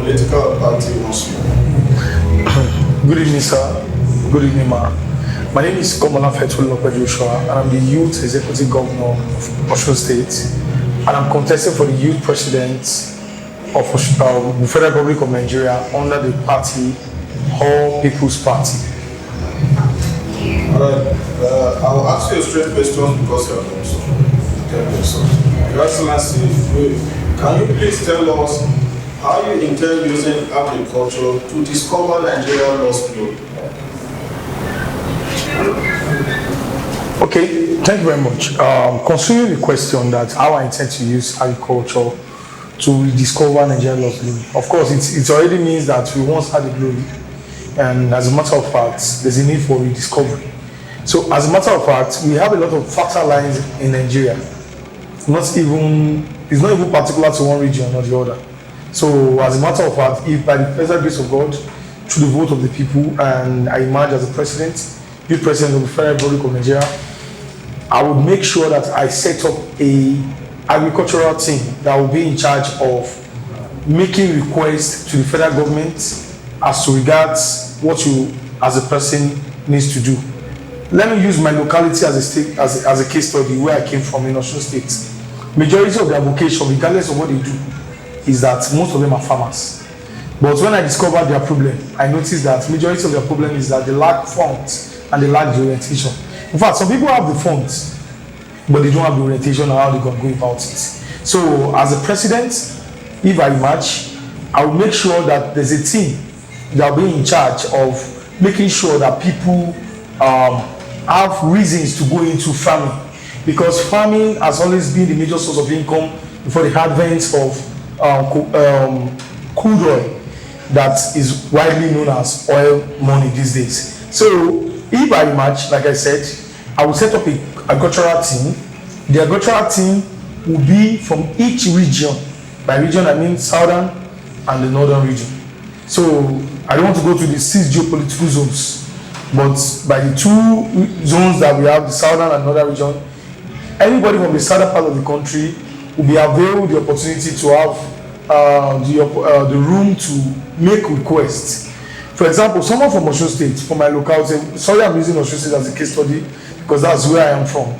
political party wants you? Good evening, sir. Good evening, ma. My name is Komulafe Toluope, and I'm the Youth Executive Governor of Osun State, and I'm contesting for the Youth President of the Federal Republic of Nigeria under the party All People's Party. Alright, I'll ask you a straight question because you are doing so. Your Excellency, can you please tell us how you intend using agriculture to discover Nigerian lost glory? Okay, thank you very much. Concerning the question that how I intend to use agriculture to discover Nigerian lost glory, of course, it already means that we once had the glory, and as a matter of fact, there's a need for rediscovery. So, as a matter of fact, we have a lot of fertile lands in Nigeria. It's not even particular to one region or the other. So, as a matter of fact, if by the present grace of God, through the vote of the people, and I emerge as the president, youth president of the Federal Republic of Nigeria, I would make sure that I set up a agricultural team that will be in charge of making requests to the federal government as to regards what you as a person needs to do. Let me use my locality as a state as a case study where I came from in Osun State. Majority of their vocation, regardless of what they do, is that most of them are farmers. But when I discovered their problem, I noticed that majority of their problem is that they lack funds and they lack the orientation. In fact, some people have the funds, but they don't have the orientation on how they can go about it. So, as a president, if I emerge, I will make sure that there's a team that will be in charge of making sure that people have reasons to go into farming, because farming has always been the major source of income before the advent of crude oil that is widely known as oil money these days. So, if I emerge, like I said, I will set up an agricultural team. The agricultural team will be from each region. By region, I mean southern and the northern region. So I don't want to go to the 6 geopolitical zones, but by the 2 zones that we have, the southern and northern region, anybody from the southern part of the country will be availed the opportunity to have the room to make requests. For example, someone from Osun State, from my locality, sorry I'm using Osun State as a case study because that's where I am from,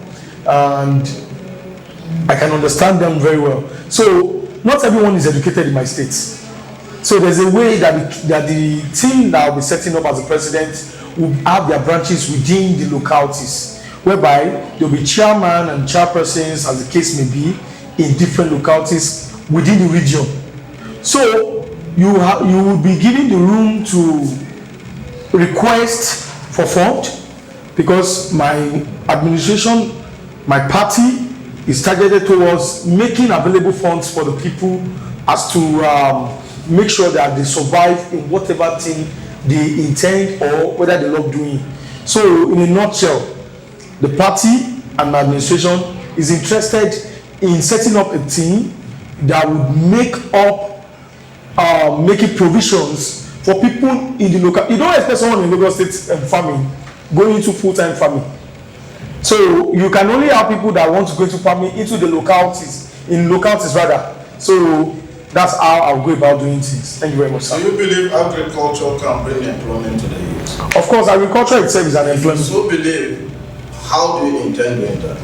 and I can understand them very well. So not everyone is educated in my state. So there's a way that the team that will be setting up as a president will have their branches within the localities, whereby there will be chairman and chairpersons, as the case may be, in different localities within the region. So you will be given the room to request for fund, because my administration, my party is targeted towards making available funds for the people as to make sure that they survive in whatever thing they intend or whether they love doing. So in a nutshell, the party and my administration is interested in setting up a team that would making provisions for people in the local. You don't expect someone in Lagos State farming going into full-time farming. So you can only have people that want to go into farming into the localities rather. So that's how I'll go about doing things. Thank you very much, sir. Do you believe agriculture can bring employment to the youth? Of course, agriculture itself is an employment. If you so believe, how do you intend doing that?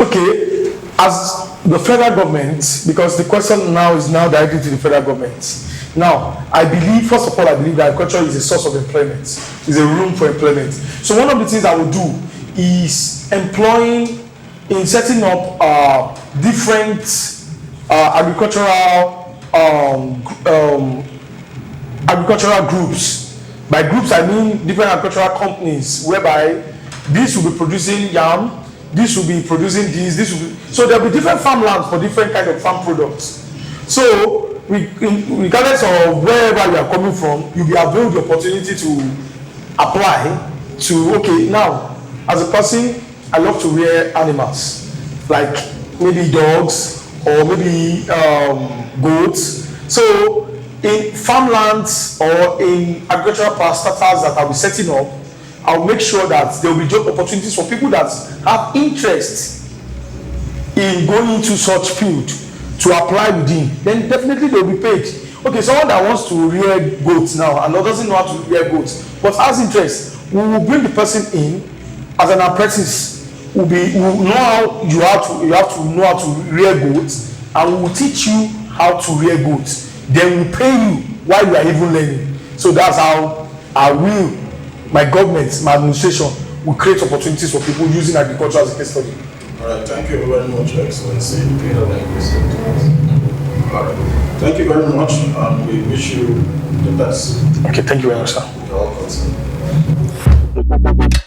Okay, as the federal government, because the question now is directed to the federal government. Now, I believe, first of all, I believe that agriculture is a source of employment, is a room for employment. So one of the things I will do is employing in setting up different agricultural groups. By groups, I mean different agricultural companies, whereby this will be producing yam, this will be producing this will be, so there will be different farmlands for different kind of farm products. So regardless of wherever you are coming from, you'll be availed the opportunity to apply to, okay, now as a person, I love to rear animals, like maybe dogs or maybe goats. So in farmlands or in agricultural parastatals that I'll be setting up, I'll make sure that there will be job opportunities for people that have interest in going into such field to apply within. Then definitely they will be paid. Okay, someone that wants to rear goats now and doesn't know how to rear goats, but has interest, we will bring the person in as an apprentice. Will know how you have to know how to rear goats, and we will teach you how to rear goats. Then we pay you while you are even learning. So that's how I will, my government, my administration will create opportunities for people using agriculture as a case study. All right, thank you very much, Your Excellency. All right, thank you very much, and we wish you the best. Okay, thank you very much, sir. You're welcome, sir.